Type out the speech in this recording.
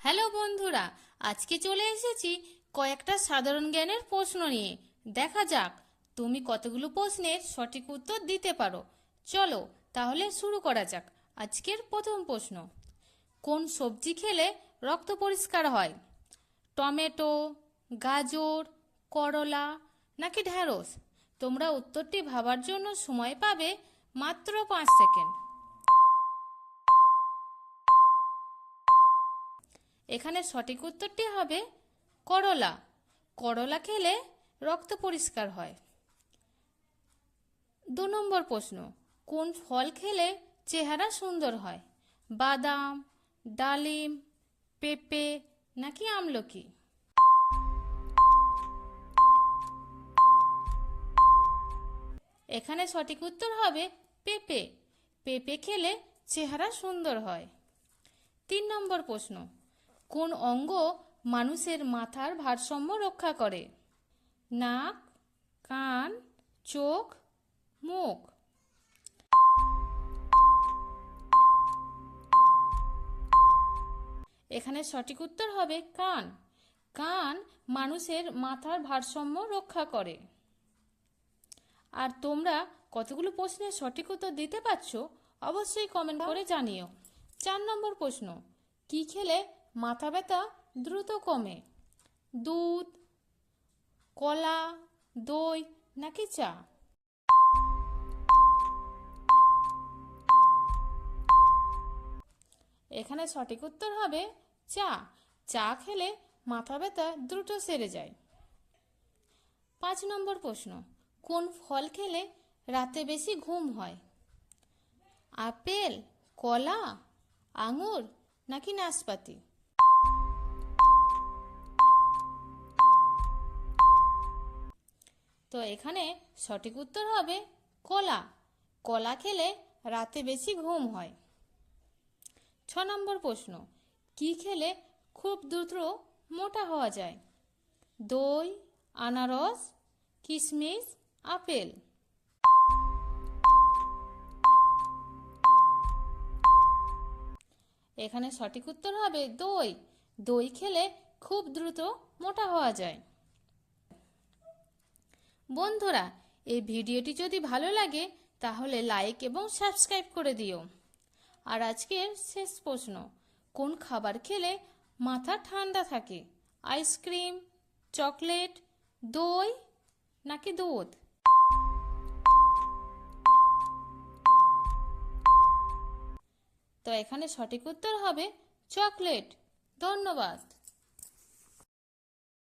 Hello বন্ধুরা, আজকে চলে এসেছি কয়েকটা সাধারণ জ্ঞানের প্রশ্ন নিয়ে। দেখা যাক তুমি কতগুলো প্রশ্নের সঠিক উত্তর দিতে পারো। চলো তাহলে শুরু করা যাক। আজকের প্রথম প্রশ্ন, কোন সবজি খেলে রক্ত পরিষ্কার হয়? টমেটো, গাজর, করলা নাকি ঢ্যাঁড়স? তোমরা উত্তরটি ভাবার জন্য সময় পাবে মাত্র 5 সেকেন্ড। এখানে সঠিক উত্তরটি হবে করলা। করলা খেলে রক্ত পরিষ্কার হয়। 2 নম্বর প্রশ্ন, কোন ফল খেলে চেহারা সুন্দর হয়? বাদাম, ডালিম, পেঁপে নাকি আমলকি? এখানে সঠিক উত্তর হবে পেঁপে। পেঁপে খেলে চেহারা সুন্দর হয়। 3 নম্বর প্রশ্ন, কোন অঙ্গ মানুষের মাথার ভারসাম্য রক্ষা করে? নাক, কান, চোখ, মুখ? এখানে সঠিক উত্তর হবে কান। কান মানুষের মাথার ভারসাম্য রক্ষা করে। আর তোমরা কতগুলো প্রশ্নের সঠিক উত্তর দিতে পারছো অবশ্যই কমেন্ট করে জানিও। 4 নম্বর প্রশ্ন, কি খেলে মাথা ব্যথা দ্রুত কমে? দুধ, কলা, দই নাকি চা? এখানে সঠিক উত্তর হবে চা। চা খেলে মাথা ব্যথা দ্রুত সেরে যায়। 5 নম্বর প্রশ্ন, কোন ফল খেলে রাতে বেশি ঘুম হয়? আপেল, কলা, আঙুর নাকি নাশপাতি? তো এখানে সঠিক উত্তর হবে কলা। কলা খেলে রাতে বেশি ঘুম হয়। 6 নম্বর প্রশ্ন, কি খেলে খুব দ্রুত মোটা হওয়া যায়? দই, আনারস, কিশমিশ, আপেল? এখানে সঠিক উত্তর হবে দই। দই খেলে খুব দ্রুত মোটা হওয়া যায়। বন্ধুরা, এই ভিডিওটি যদি ভালো লাগে তাহলে লাইক এবং সাবস্ক্রাইব করে দিও। আর আজকের শেষ প্রশ্ন, কোন খাবার খেলে মাথা ঠান্ডা থাকে? আইসক্রিম, চকলেট, দই নাকি দুধ? তো এখানে সঠিক উত্তর হবে চকলেট। ধন্যবাদ।